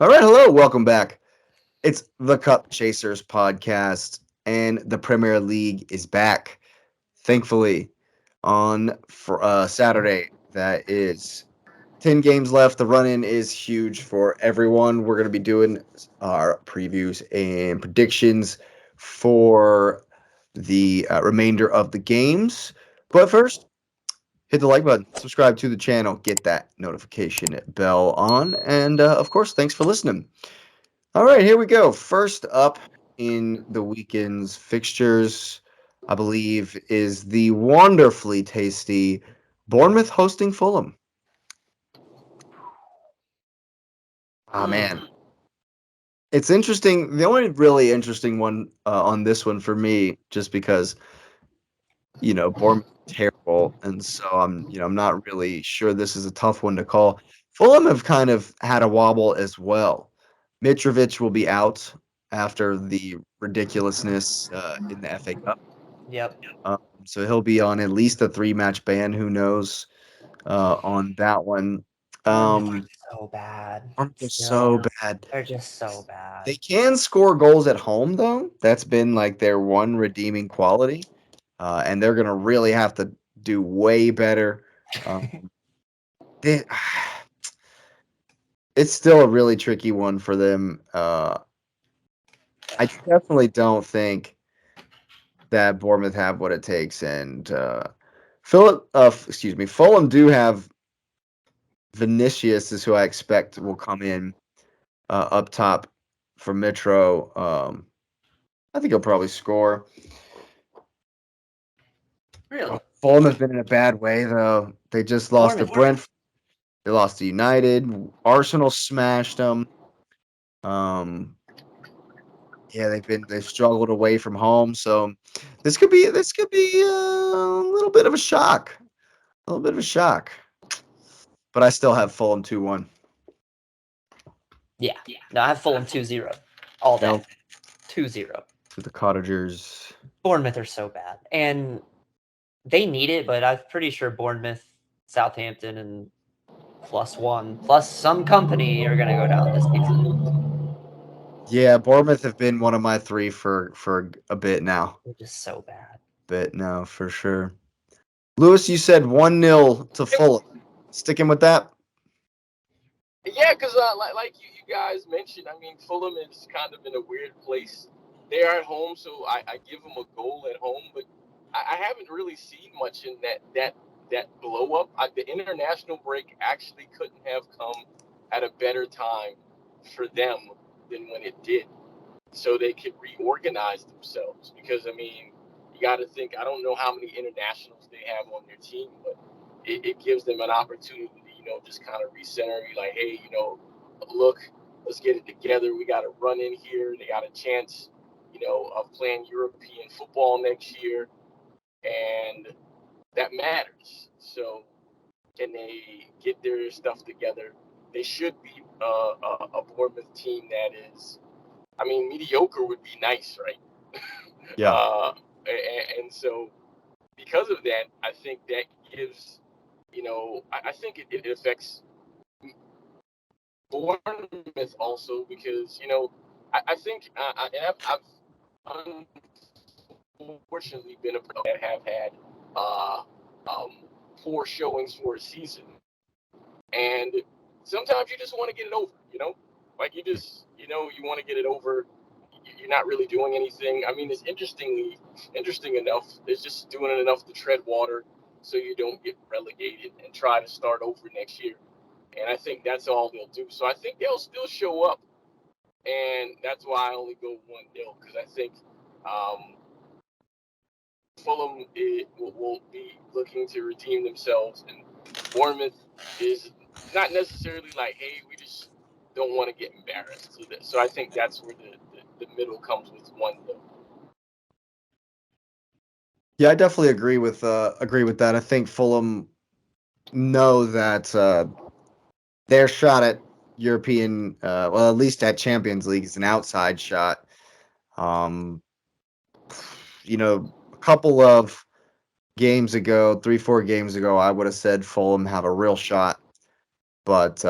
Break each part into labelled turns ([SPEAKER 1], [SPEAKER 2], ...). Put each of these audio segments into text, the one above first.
[SPEAKER 1] All right, hello, welcome back. It's the Cup Chasers podcast, and the Premier League is back. Thankfully, on for Saturday, that is 10 games left. The run in is huge for everyone. We're going to be doing our previews and predictions for the remainder of the games. But first, hit the like button, subscribe to the channel, get that notification bell on, and of course, thanks for listening. All right, here we go. First up in the weekend's fixtures, I believe, is the wonderfully tasty Bournemouth hosting Fulham. Ah, man.
[SPEAKER 2] Mm.
[SPEAKER 1] It's interesting. The only really interesting one on this one for me, just because, Bournemouth is terrible. And so I'm not really sure this is a tough one to call. Fulham have kind of had a wobble as well. Mitrovic will be out after the ridiculousness in the FA Cup.
[SPEAKER 2] Yep.
[SPEAKER 1] So he'll be on at least a three-match ban. Who knows on that one?
[SPEAKER 2] Bournemouth are
[SPEAKER 1] Um,
[SPEAKER 2] so bad.
[SPEAKER 1] they're
[SPEAKER 2] Still,
[SPEAKER 1] so bad.
[SPEAKER 2] they're just so bad.
[SPEAKER 1] They can score goals at home, though. That's been like their one redeeming quality, and they're gonna really have to do way better. Um, they, it's still a really tricky one for them. I definitely don't think that Bournemouth have what it takes, and Fulham do have Vinicius is who I expect will come in up top for Metro. I think he'll probably score.
[SPEAKER 2] Really,
[SPEAKER 1] Fulham have been in a bad way though. They just lost to
[SPEAKER 2] Bournemouth.
[SPEAKER 1] Brentford. They lost to United. Arsenal smashed them. Um, yeah, they've struggled away from home. So this could be a little bit of a shock. A little bit of a shock. But I still have Fulham 2-1.
[SPEAKER 2] Yeah. No, I have Fulham 2-0 all day.
[SPEAKER 1] Yep,
[SPEAKER 2] 2-0.
[SPEAKER 1] to the Cottagers.
[SPEAKER 2] Bournemouth are so bad, and they need it. But I'm pretty sure Bournemouth, Southampton, and +1 plus some company are gonna go down this season.
[SPEAKER 1] Yeah, Bournemouth have been one of my three for a bit now.
[SPEAKER 2] They're just so bad.
[SPEAKER 1] Bit now for sure. Lewis, you said 1-0 to Fulham. Sticking with that?
[SPEAKER 3] Yeah, because like you guys mentioned, I mean, Fulham is kind of in a weird place. They are at home, so I give them a goal at home, but I haven't really seen much in that blow up. The international break actually couldn't have come at a better time for them than when it did, so they could reorganize themselves. Because I mean, you got to think. I don't know how many internationals they have on their team, but it gives them an opportunity to, just kind of recenter and be like, hey, look, let's get it together. We got to run in here. They got a chance, of playing European football next year, and that matters. So, can they get their stuff together? They should be a Bournemouth team that is, I mean, mediocre would be nice, right?
[SPEAKER 1] Yeah.
[SPEAKER 3] And so, because of that, I think that gives, I think it affects Bournemouth also because, I think, and I've unfortunately been a that have had uh, um, poor showings for a season. And sometimes you just want to get it over, like you want to get it over. You're not really doing anything. I mean, it's interesting enough. It's just doing it enough to tread water so you don't get relegated and try to start over next year. And I think that's all they'll do. So I think they'll still show up, and that's why I only go 1-0 because I think um, Fulham will be looking to redeem themselves, and Bournemouth is not necessarily like, hey, we just don't want to get embarrassed. So I think that's where the middle comes with 1-0.
[SPEAKER 1] Yeah, I definitely agree with that. I think Fulham know that their shot at European, well, at least at Champions League, is an outside shot. Um, a couple of games ago, 3, 4 games ago, I would have said Fulham have a real shot, but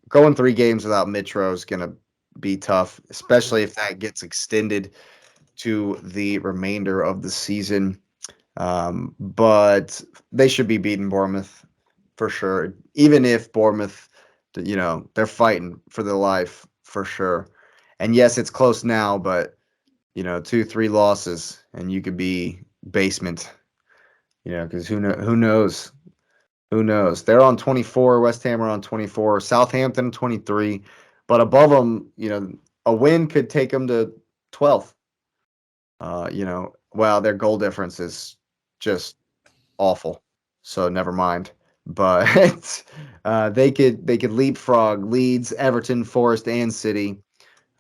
[SPEAKER 1] going 3 games without Mitro is going to be tough, especially if that gets extended to the remainder of the season. But they should be beating Bournemouth for sure. Even if Bournemouth, they're fighting for their life for sure. And yes, it's close now, but 2, 3 losses, and you could be basement. Because who knows? Who knows? They're on 24. West Ham are on 24. Southampton 23. But above them, a win could take them to 12th. Well, their goal difference is just awful. So never mind. But they could leapfrog Leeds, Everton, Forest, and City.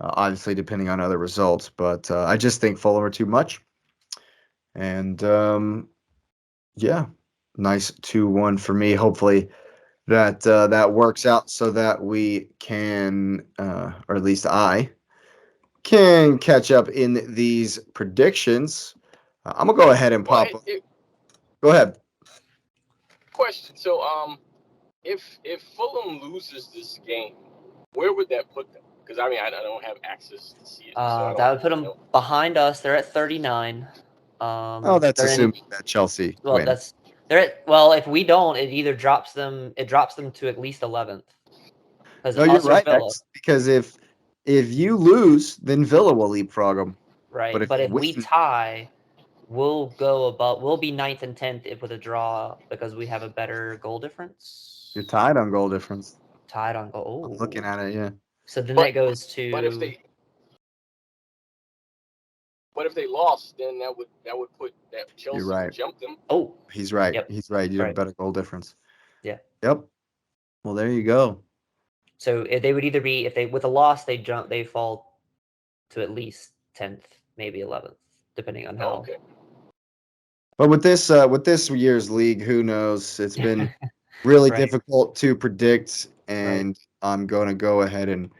[SPEAKER 1] Obviously, depending on other results. But I just think Fulham are too much. And yeah, nice 2-1 for me. Hopefully that works out so that we can, or at least I can catch up in these predictions. I'm gonna go ahead and
[SPEAKER 3] Well,
[SPEAKER 1] pop. Go ahead.
[SPEAKER 3] question. So, if Fulham loses this game, where would that put them? Because I mean, I don't have access to see it, so I
[SPEAKER 2] That
[SPEAKER 3] don't
[SPEAKER 2] would put
[SPEAKER 3] really
[SPEAKER 2] them
[SPEAKER 3] know.
[SPEAKER 2] behind us. They're at 39.
[SPEAKER 1] Oh, that's
[SPEAKER 2] They're in.
[SPEAKER 1] assuming that Chelsea
[SPEAKER 2] Well,
[SPEAKER 1] win.
[SPEAKER 2] they're at. Well, if we don't, it either drops them. It drops them to at least 11th. Because
[SPEAKER 1] No, you're
[SPEAKER 2] us or
[SPEAKER 1] right.
[SPEAKER 2] Villa,
[SPEAKER 1] That's because if you lose, then Villa will leapfrog them. But
[SPEAKER 2] right?
[SPEAKER 1] if
[SPEAKER 2] But
[SPEAKER 1] you
[SPEAKER 2] if we
[SPEAKER 1] win,
[SPEAKER 2] tie, we'll go above. We'll be 9th and 10th if with a draw because we have a better goal difference.
[SPEAKER 1] you're tied on goal difference.
[SPEAKER 2] Tied on
[SPEAKER 1] I'm
[SPEAKER 2] goal.
[SPEAKER 1] looking at it. Yeah,
[SPEAKER 2] So then
[SPEAKER 3] But
[SPEAKER 2] that goes
[SPEAKER 3] but if
[SPEAKER 2] to.
[SPEAKER 3] they lost, then that would put that
[SPEAKER 1] you're
[SPEAKER 3] Chelsea would
[SPEAKER 1] right.
[SPEAKER 3] jump them.
[SPEAKER 2] Oh,
[SPEAKER 1] He's right.
[SPEAKER 2] yep,
[SPEAKER 1] He's right. You have a
[SPEAKER 2] right,
[SPEAKER 1] better goal difference.
[SPEAKER 2] yeah.
[SPEAKER 1] Yep. Well, there you go.
[SPEAKER 2] So if they would either be if they with a loss they jump they fall to at least 10th, maybe 11th, depending on
[SPEAKER 3] Oh,
[SPEAKER 2] how.
[SPEAKER 3] okay.
[SPEAKER 1] But with this year's league, who knows? It's been really
[SPEAKER 2] Right,
[SPEAKER 1] difficult to predict,
[SPEAKER 2] right.
[SPEAKER 1] and I'm going to go ahead and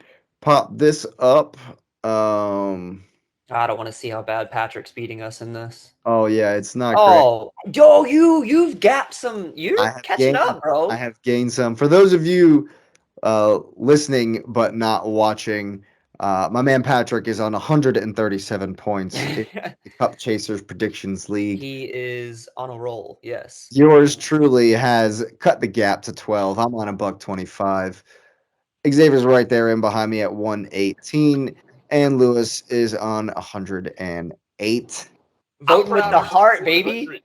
[SPEAKER 1] pop this up.
[SPEAKER 2] I don't want to see how bad Patrick's beating us in this.
[SPEAKER 1] Oh yeah, it's not great.
[SPEAKER 2] Oh, yo, you've gapped some. You're
[SPEAKER 1] I have
[SPEAKER 2] catching
[SPEAKER 1] gained
[SPEAKER 2] up,
[SPEAKER 1] I
[SPEAKER 2] bro.
[SPEAKER 1] have gained some. For those of you listening but not watching, my man Patrick is on 137 points in the Cup Chasers Predictions League.
[SPEAKER 2] He is on a roll. Yes.
[SPEAKER 1] Yours truly has cut the gap to 12. I'm on a buck 25. Xavier's right there in behind me at 118, and Lewis is on 108.
[SPEAKER 3] I'm
[SPEAKER 2] Voting with
[SPEAKER 3] proud
[SPEAKER 2] the
[SPEAKER 3] of this
[SPEAKER 2] heart, baby.
[SPEAKER 3] 100.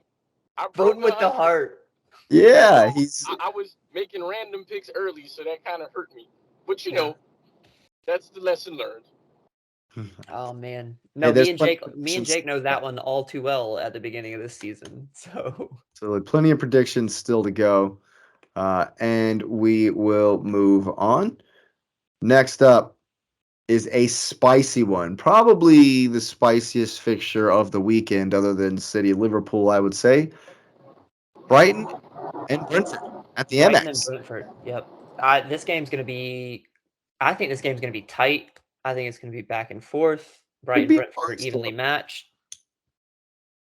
[SPEAKER 3] I broke
[SPEAKER 2] Voting with the
[SPEAKER 3] 100.
[SPEAKER 2] heart.
[SPEAKER 1] Yeah,
[SPEAKER 3] Although
[SPEAKER 1] he's
[SPEAKER 3] I was making random picks early, so that kind of hurt me. But
[SPEAKER 2] Yeah.
[SPEAKER 3] that's the lesson learned.
[SPEAKER 2] Oh man.
[SPEAKER 1] hey,
[SPEAKER 2] No,
[SPEAKER 1] there's
[SPEAKER 2] me and
[SPEAKER 1] plenty
[SPEAKER 2] Jake
[SPEAKER 1] of
[SPEAKER 2] me and
[SPEAKER 1] predictions.
[SPEAKER 2] Jake know that one all too well at the beginning of this season. So
[SPEAKER 1] So plenty of predictions still to go, and we will move on. Next up is a spicy one, probably the spiciest fixture of the weekend, other than City Liverpool, I would say. Brighton and Brentford at the
[SPEAKER 2] Brighton and
[SPEAKER 1] MX.
[SPEAKER 2] Brentford. Yep. This game's gonna be I think this game's gonna be tight. I think it's gonna be back and forth.
[SPEAKER 1] Could
[SPEAKER 2] Brighton
[SPEAKER 1] be a
[SPEAKER 2] Brentford are
[SPEAKER 1] barn
[SPEAKER 2] evenly
[SPEAKER 1] storm.
[SPEAKER 2] matched.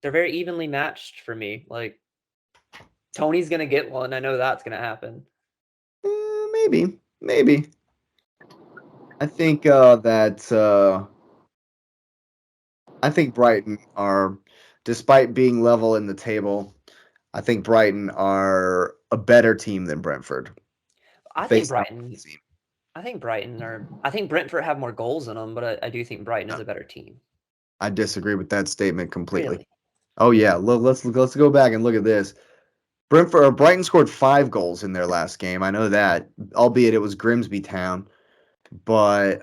[SPEAKER 2] They're very evenly matched for me. Like Tony's gonna get one. I know that's gonna happen.
[SPEAKER 1] Maybe. I think I think Brighton are, despite being level in the table, I think Brighton are a better team than Brentford
[SPEAKER 2] I think
[SPEAKER 1] based on what I've
[SPEAKER 2] Brighton.
[SPEAKER 1] seen.
[SPEAKER 2] I think Brentford have more goals in them, but I do think Brighton
[SPEAKER 1] No,
[SPEAKER 2] is a better team.
[SPEAKER 1] I disagree with that statement completely.
[SPEAKER 2] Really?
[SPEAKER 1] Oh yeah, let's go back and look at this. Brentford or Brighton scored 5 goals in their last game. I know that, albeit it was Grimsby Town, but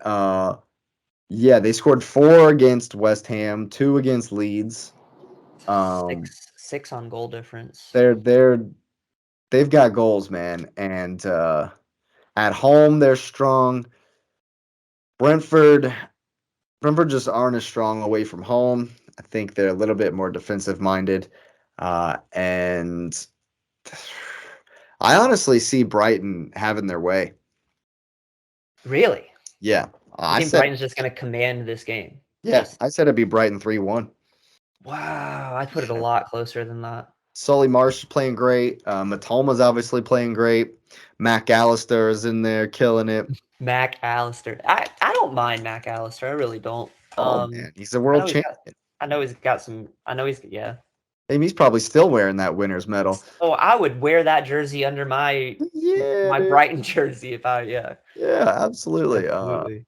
[SPEAKER 1] yeah, they scored 4 against West Ham, 2 against Leeds.
[SPEAKER 2] Six on goal difference.
[SPEAKER 1] They're they've got goals, man, and at home they're strong. Brentford Brentford just aren't as strong away from home. I think they're a little bit more defensive minded, and I honestly see Brighton having their way.
[SPEAKER 2] Really?
[SPEAKER 1] Yeah,
[SPEAKER 2] You
[SPEAKER 1] I
[SPEAKER 2] think
[SPEAKER 1] said
[SPEAKER 2] Brighton's just gonna command this game?
[SPEAKER 1] yeah,
[SPEAKER 2] Just
[SPEAKER 1] I said it'd be Brighton 3-1.
[SPEAKER 2] wow, I put it a lot closer than that.
[SPEAKER 1] Sully Marsh is playing great. Matulma's obviously playing great. Mac Allister is in there killing it.
[SPEAKER 2] Mac Allister. I don't mind Mac Allister. I really don't.
[SPEAKER 1] Oh man, he's a
[SPEAKER 2] I
[SPEAKER 1] world
[SPEAKER 2] know he's got.
[SPEAKER 1] champion.
[SPEAKER 2] I know he's got some. I know he's yeah.
[SPEAKER 1] And he's probably still wearing that winner's medal.
[SPEAKER 2] Oh, I would wear that jersey under my
[SPEAKER 1] Yeah,
[SPEAKER 2] my
[SPEAKER 1] dude.
[SPEAKER 2] Brighton jersey if I
[SPEAKER 1] Yeah, absolutely.
[SPEAKER 2] absolutely.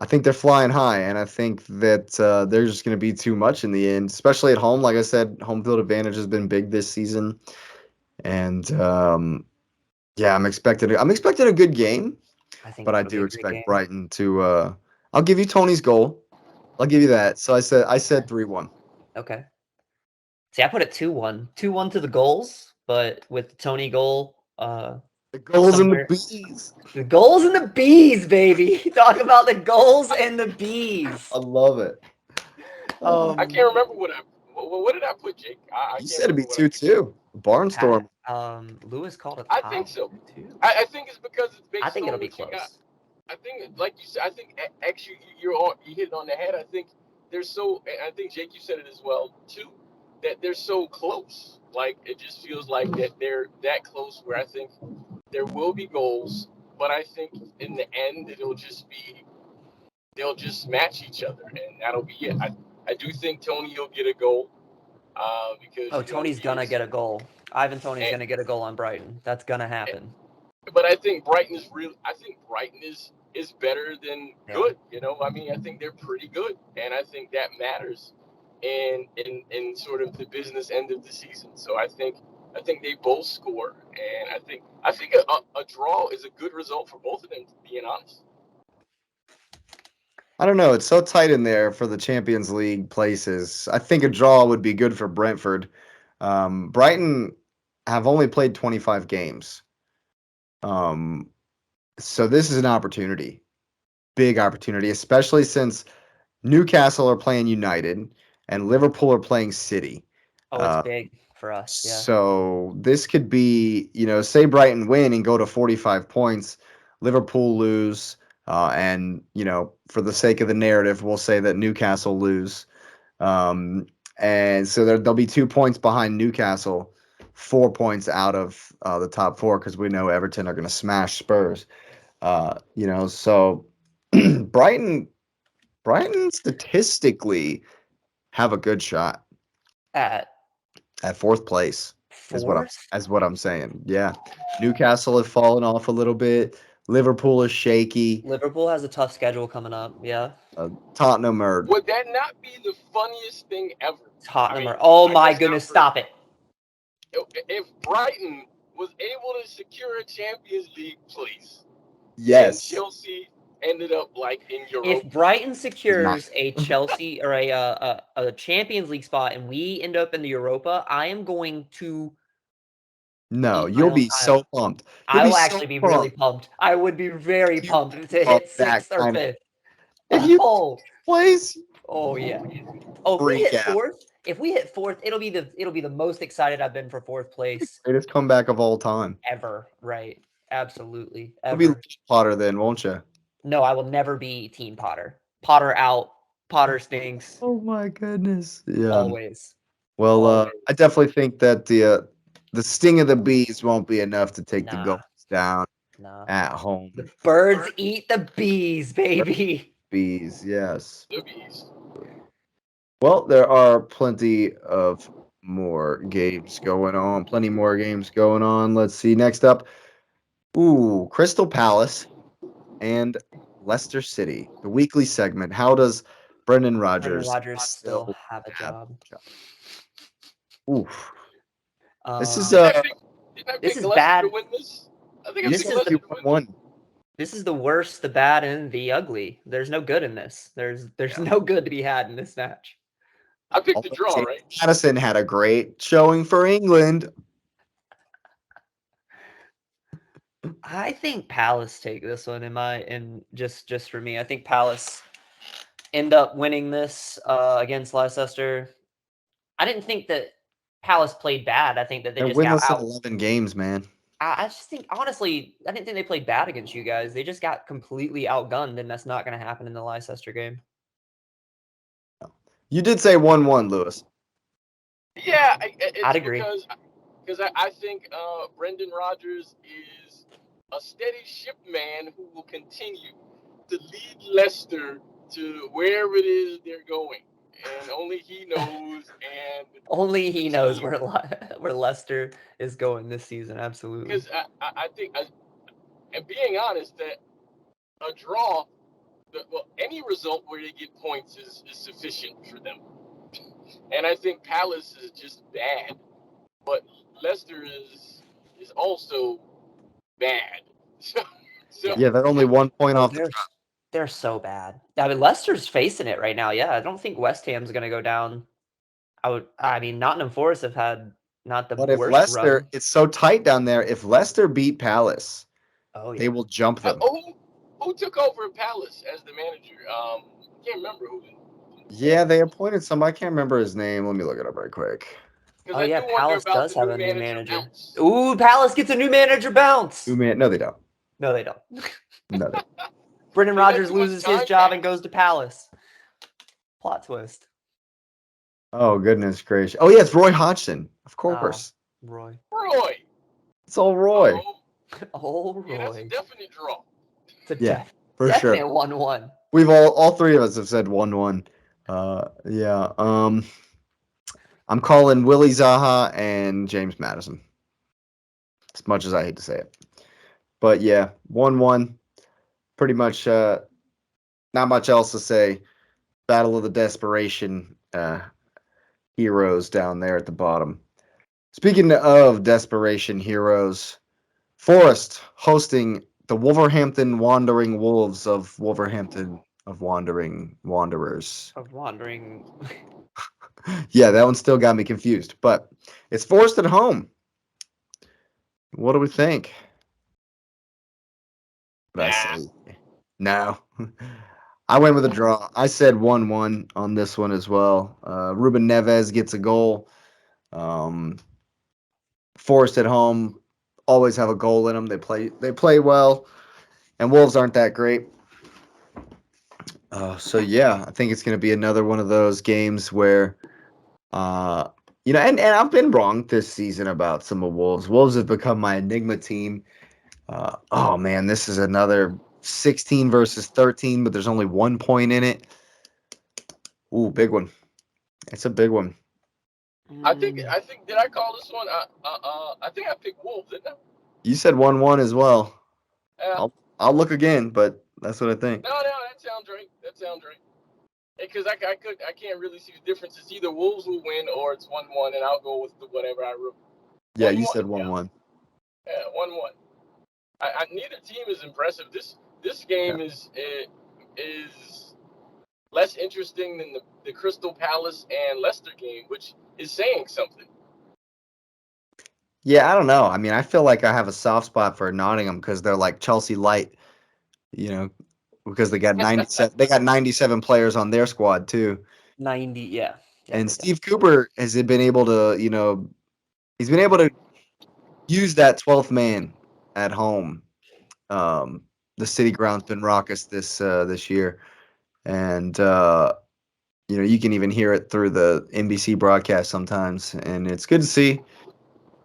[SPEAKER 1] I think they're flying high, and I think that they're just going to be too much in the end, especially at home. Like I said, home field advantage has been big this season, and yeah, I'm expecting a good game,
[SPEAKER 2] I think
[SPEAKER 1] but I
[SPEAKER 2] that'll be
[SPEAKER 1] do
[SPEAKER 2] a great
[SPEAKER 1] expect
[SPEAKER 2] game.
[SPEAKER 1] Brighton to. I'll give you Tony's goal. I'll give you that. So I said 3-1.
[SPEAKER 2] Okay. See, I put it 2-1. 2-1 to the goals, but with the Tony goal,
[SPEAKER 1] The goals and the
[SPEAKER 2] somewhere.
[SPEAKER 1] bees.
[SPEAKER 2] The goals and the bees, baby. Talk about the goals and the bees.
[SPEAKER 1] I love it.
[SPEAKER 3] I can't remember what did I put, Jake? I
[SPEAKER 1] You
[SPEAKER 3] can't
[SPEAKER 1] said it'd be
[SPEAKER 3] remember what I picked.
[SPEAKER 1] 2-2. Barnstorm.
[SPEAKER 2] Lewis called a
[SPEAKER 3] I
[SPEAKER 2] tie.
[SPEAKER 3] think so.
[SPEAKER 2] 2.
[SPEAKER 3] I think it's because it's
[SPEAKER 2] I
[SPEAKER 3] based
[SPEAKER 2] think it'll
[SPEAKER 3] on
[SPEAKER 2] be
[SPEAKER 3] what you got.
[SPEAKER 2] close.
[SPEAKER 3] I think, like you said, I think actually you hit it on the head. I think they're so. I think Jake, you said it as well too, that they're so close. Like it just feels like that they're that close. Where I think there will be goals, but I think in the end they'll just match each other, and that'll be it. I do think Tony will get a goal because
[SPEAKER 2] Oh, Tony's
[SPEAKER 3] he
[SPEAKER 2] gonna
[SPEAKER 3] is.
[SPEAKER 2] get a goal. Ivan Tony's
[SPEAKER 3] And,
[SPEAKER 2] gonna get a goal on Brighton. That's gonna happen.
[SPEAKER 3] but I think Brighton is real. I think Brighton is better than
[SPEAKER 2] Yeah.
[SPEAKER 3] good. I mean, I think they're pretty good, and I think that matters in sort of the business end of the season. So I think they both score, and I think a draw is a good result for both of them. To being honest,
[SPEAKER 1] I don't know. It's so tight in there for the Champions League places. I think a draw would be good for Brentford. Brighton have only played 25 games. Um, so this is an opportunity, big opportunity, especially since Newcastle are playing United and Liverpool are playing City.
[SPEAKER 2] Oh, it's
[SPEAKER 1] Uh,
[SPEAKER 2] big for us. Yeah.
[SPEAKER 1] so this could be, say Brighton win and go to 45 points, Liverpool lose, and for the sake of the narrative, we'll say that Newcastle lose. Um, and so there'll be 2 points behind Newcastle, 4 points out of the top four because we know Everton are going to smash Spurs. So Brighton, Brighton statistically have a good shot
[SPEAKER 2] At
[SPEAKER 1] at fourth place. Is what I'm
[SPEAKER 2] fourth,
[SPEAKER 1] as what I'm saying. Yeah, Newcastle have fallen off a little bit. Liverpool is shaky.
[SPEAKER 2] Liverpool has a tough schedule coming up. Yeah.
[SPEAKER 1] Tottenham are
[SPEAKER 3] would that not be the funniest thing ever? I
[SPEAKER 2] Tottenham
[SPEAKER 3] mean,
[SPEAKER 2] are. Oh
[SPEAKER 3] I
[SPEAKER 2] my
[SPEAKER 3] guess
[SPEAKER 2] goodness!
[SPEAKER 3] not for
[SPEAKER 2] Stop it.
[SPEAKER 3] if Brighton was able to secure a Champions League place and
[SPEAKER 1] yes.
[SPEAKER 3] Chelsea ended up like in
[SPEAKER 2] If
[SPEAKER 3] Europa.
[SPEAKER 2] Brighton
[SPEAKER 1] Not
[SPEAKER 2] secures a Chelsea or a Champions League spot and we end up in the Europa, I am going to
[SPEAKER 1] no,
[SPEAKER 2] eat my
[SPEAKER 1] you'll
[SPEAKER 2] own.
[SPEAKER 1] be so pumped. You'll
[SPEAKER 2] I
[SPEAKER 1] be
[SPEAKER 2] will
[SPEAKER 1] so
[SPEAKER 2] actually be really
[SPEAKER 1] pumped.
[SPEAKER 2] pumped. I would be very
[SPEAKER 1] You
[SPEAKER 2] pumped to
[SPEAKER 1] love
[SPEAKER 2] hit
[SPEAKER 1] that
[SPEAKER 2] 6th or
[SPEAKER 1] kind of.
[SPEAKER 2] 5th.
[SPEAKER 1] If you
[SPEAKER 2] Oh,
[SPEAKER 1] place,
[SPEAKER 2] oh yeah. Oh, if we
[SPEAKER 1] freak
[SPEAKER 2] hit
[SPEAKER 1] out.
[SPEAKER 2] 4th, it'll be the most excited I've been for 4th place
[SPEAKER 1] Greatest comeback of all time.
[SPEAKER 2] ever. Right. Absolutely.
[SPEAKER 1] You'll be
[SPEAKER 2] Ever.
[SPEAKER 1] Potter then, won't you?
[SPEAKER 2] No, I will never be Team Potter. Potter out. Potter stinks.
[SPEAKER 1] Oh my goodness. Yeah.
[SPEAKER 2] Always.
[SPEAKER 1] Well,
[SPEAKER 2] Always.
[SPEAKER 1] I definitely think that the sting of the bees won't be enough to take the
[SPEAKER 2] Nah.
[SPEAKER 1] goals down
[SPEAKER 2] Nah.
[SPEAKER 1] at home.
[SPEAKER 2] The birds eat the bees, baby.
[SPEAKER 1] Bees, yes.
[SPEAKER 3] The Bees.
[SPEAKER 1] Well, there are plenty of more games going on. Plenty more games going on. Let's see. Next up, Crystal Palace and Leicester City. The weekly segment. How does Brendan
[SPEAKER 2] Brendan
[SPEAKER 1] Rodgers
[SPEAKER 2] Rodgers still have a
[SPEAKER 1] have
[SPEAKER 2] job.
[SPEAKER 1] a job? Oof. This is
[SPEAKER 3] Didn't I pick? Didn't I
[SPEAKER 2] This
[SPEAKER 3] pick
[SPEAKER 2] is
[SPEAKER 3] Leicester to
[SPEAKER 2] bad.
[SPEAKER 3] win this? I think I
[SPEAKER 1] you
[SPEAKER 2] This
[SPEAKER 3] picked
[SPEAKER 1] said
[SPEAKER 2] is
[SPEAKER 3] Leicester
[SPEAKER 2] the
[SPEAKER 3] to win this.
[SPEAKER 1] 2-1.
[SPEAKER 2] this is the worst, the bad, and the ugly. There's no good in this. There's
[SPEAKER 3] Yeah,
[SPEAKER 2] no good to be had in this match.
[SPEAKER 3] I picked the
[SPEAKER 1] Although
[SPEAKER 3] draw,
[SPEAKER 1] James
[SPEAKER 3] right?
[SPEAKER 1] Madison had a great showing for England.
[SPEAKER 2] I think Palace take this one in just for me. I think Palace end up winning this against Leicester. I didn't think that Palace played bad. I think that they
[SPEAKER 1] They're
[SPEAKER 2] just got
[SPEAKER 1] winless in
[SPEAKER 2] out.
[SPEAKER 1] 11 games, man.
[SPEAKER 2] I just think, honestly, I didn't think they played bad against you guys. They just got completely outgunned, and that's not going to happen in the Leicester game.
[SPEAKER 1] You did say 1-1, Lewis.
[SPEAKER 3] Yeah,
[SPEAKER 2] I'd
[SPEAKER 3] it's
[SPEAKER 2] agree.
[SPEAKER 3] because I think Brendan Rodgers is a steady ship man who will continue to lead Leicester to wherever it is they're going, and only he knows. And
[SPEAKER 2] Only
[SPEAKER 3] the
[SPEAKER 2] he knows
[SPEAKER 3] team,
[SPEAKER 2] where Leicester is going this season. Absolutely.
[SPEAKER 3] because I think, and being honest, that a draw, well, any result where they get points is sufficient for them. And I think Palace is just bad, but Leicester is also bad. So
[SPEAKER 1] Yeah, they're only 1 point
[SPEAKER 2] Oh,
[SPEAKER 1] off the top.
[SPEAKER 2] they're so bad. I mean, Leicester's facing it right now. Yeah, I don't think West Ham's going to go down. I mean, Nottingham Forest have had not the
[SPEAKER 1] But if
[SPEAKER 2] worst
[SPEAKER 1] Leicester,
[SPEAKER 2] run.
[SPEAKER 1] it's so tight down there. If Leicester beat Palace,
[SPEAKER 2] Oh
[SPEAKER 1] they
[SPEAKER 2] yeah.
[SPEAKER 1] will jump them.
[SPEAKER 3] who took over Palace as the manager? I can't remember who.
[SPEAKER 1] Yeah, they appointed some. I can't remember his name. Let me look it up right quick.
[SPEAKER 3] Because
[SPEAKER 2] Oh
[SPEAKER 3] I
[SPEAKER 2] yeah,
[SPEAKER 3] do wonder
[SPEAKER 2] Palace
[SPEAKER 3] about
[SPEAKER 2] does
[SPEAKER 3] the
[SPEAKER 2] have
[SPEAKER 3] new
[SPEAKER 2] a new
[SPEAKER 3] manager
[SPEAKER 2] manager.
[SPEAKER 3] bounce.
[SPEAKER 2] Ooh, Palace gets a new manager bounce.
[SPEAKER 1] No, they don't.
[SPEAKER 2] No, they don't.
[SPEAKER 1] No, they don't.
[SPEAKER 2] Brendan
[SPEAKER 3] They let
[SPEAKER 2] Rodgers
[SPEAKER 3] too much
[SPEAKER 2] loses his
[SPEAKER 3] time
[SPEAKER 2] job and
[SPEAKER 3] pass.
[SPEAKER 2] goes to Palace. Plot twist.
[SPEAKER 1] Oh, goodness gracious. Oh, yeah, it's Roy Hodgson. Of
[SPEAKER 2] Oh,
[SPEAKER 1] course.
[SPEAKER 2] Roy.
[SPEAKER 3] Roy.
[SPEAKER 1] It's all Roy.
[SPEAKER 3] Oh,
[SPEAKER 2] Oh,
[SPEAKER 3] yeah, that's a
[SPEAKER 2] Roy.
[SPEAKER 3] definite draw.
[SPEAKER 2] It's a
[SPEAKER 1] Yeah, for
[SPEAKER 2] definite
[SPEAKER 1] sure.
[SPEAKER 2] 1-1.
[SPEAKER 1] We've all three of us have said 1-1. Yeah. I'm calling Willie Zaha and James Madison. As much as I hate to say it. But yeah, 1-1. Pretty much not much else to say. Battle of the desperation heroes down there at the bottom. Speaking of desperation heroes, Forest hosting the Wolverhampton Wandering Wolves of Wolverhampton of Wandering Wanderers.
[SPEAKER 2] Of wandering.
[SPEAKER 1] Yeah, that one still got me confused, but it's Forest at home. What do we think? What I say? No. I went with a draw. I said 1-1 on this one as well. Ruben Neves gets a goal. Um, Forest at home always have a goal in them. They play well, and Wolves aren't that great. So yeah, I think it's going to be another one of those games where, uh, and I've been wrong this season about some of Wolves. Wolves have become my enigma team. Oh man, this is another 16 versus 13, but there's only 1 point in it. Ooh, big one. It's a big one.
[SPEAKER 3] I think did I call this one? I think I picked Wolves, didn't I?
[SPEAKER 1] You said 1-1 as well.
[SPEAKER 3] Yeah.
[SPEAKER 1] I'll look again, but that's what I think.
[SPEAKER 3] No, that sounds right. That sounds right. Because I can't really see the difference. It's either Wolves will win or it's 1-1, and I'll go with whatever I wrote.
[SPEAKER 1] Yeah,
[SPEAKER 3] One
[SPEAKER 1] you
[SPEAKER 3] one,
[SPEAKER 1] said
[SPEAKER 3] yeah,
[SPEAKER 1] 1-1.
[SPEAKER 3] yeah, 1-1. Neither team is impressive. This
[SPEAKER 1] Yeah.
[SPEAKER 3] game is less interesting than the Crystal Palace and Leicester game, which is saying something.
[SPEAKER 1] Yeah, I don't know. I mean, I feel like I have a soft spot for Nottingham because they're like Chelsea light, you know, because they got 97 they got 97 players on their squad too.
[SPEAKER 2] 90, yeah.
[SPEAKER 1] And
[SPEAKER 2] They
[SPEAKER 1] Steve
[SPEAKER 2] definitely.
[SPEAKER 1] Cooper has been able to, he's been able to use that 12th man at home. Um, the city ground's been raucous this year, and you can even hear it through the NBC broadcast sometimes, and it's good to see.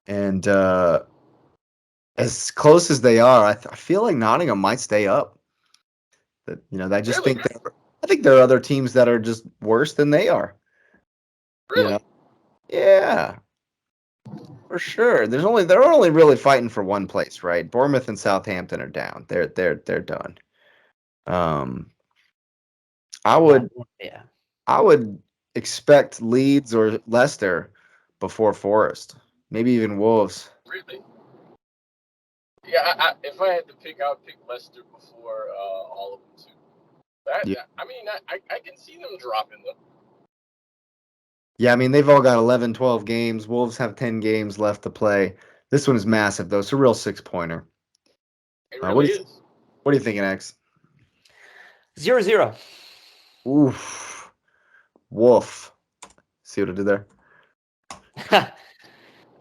[SPEAKER 1] And as close as they are, I feel like Nottingham might stay up. That I just
[SPEAKER 3] Really,
[SPEAKER 1] think I think there are other teams that are just worse than they are. You know,
[SPEAKER 3] really.
[SPEAKER 1] yeah, for sure. They're only really fighting for one place, right? Bournemouth and Southampton are down. They're done. Um, I
[SPEAKER 2] Yeah,
[SPEAKER 1] would
[SPEAKER 2] yeah.
[SPEAKER 1] I would expect Leeds or Leicester before Forest, maybe even Wolves.
[SPEAKER 3] Really. Yeah, if I had to pick, I would pick Leicester before all of them too.
[SPEAKER 1] Yeah,
[SPEAKER 3] I mean, I can see them dropping them.
[SPEAKER 1] yeah. I mean, they've all got 11, 12 games. Wolves have 10 games left to play. This one is massive though. It's a real 6-pointer.
[SPEAKER 3] It
[SPEAKER 1] What
[SPEAKER 3] really
[SPEAKER 1] do you
[SPEAKER 3] is.
[SPEAKER 1] what are you thinking, X?
[SPEAKER 2] 0-0.
[SPEAKER 1] Oof, woof. See what I did there?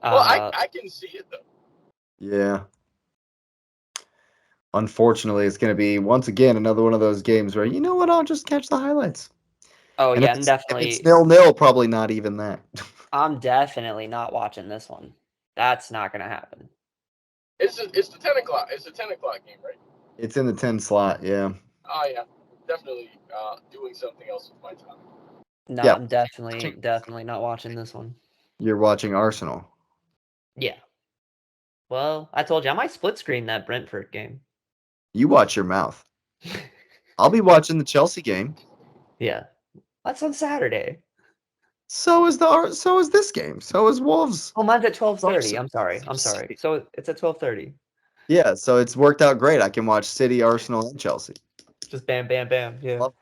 [SPEAKER 3] Well,
[SPEAKER 2] uh,
[SPEAKER 3] I can see it though.
[SPEAKER 1] Yeah. Unfortunately, it's going to be once again another one of those games where I'll just catch the highlights.
[SPEAKER 2] oh
[SPEAKER 1] And
[SPEAKER 2] yeah,
[SPEAKER 1] if
[SPEAKER 2] and
[SPEAKER 1] it's
[SPEAKER 2] definitely
[SPEAKER 1] 0-0, probably not even that.
[SPEAKER 2] I'm definitely not watching this one. That's not gonna happen.
[SPEAKER 3] It's the 10 o'clock. It's a 10 o'clock game, right?
[SPEAKER 1] It's in the 10 slot. Yeah.
[SPEAKER 3] Oh yeah, definitely doing something else with my time.
[SPEAKER 2] No,
[SPEAKER 1] Yeah.
[SPEAKER 2] I'm definitely not watching this one.
[SPEAKER 1] You're watching Arsenal.
[SPEAKER 2] Yeah. Well, I told you I might split screen that Brentford game.
[SPEAKER 1] You watch your mouth. I'll be watching the Chelsea game.
[SPEAKER 2] Yeah. That's on Saturday.
[SPEAKER 1] So is this game. So is Wolves.
[SPEAKER 2] Oh, mine's at 12:30.
[SPEAKER 1] Arsenal.
[SPEAKER 2] I'm sorry. I'm sorry. So it's at 12:30.
[SPEAKER 1] Yeah, so it's worked out great. I can watch City, Arsenal, and Chelsea.
[SPEAKER 2] Just bam, bam, bam. Yeah.
[SPEAKER 1] Love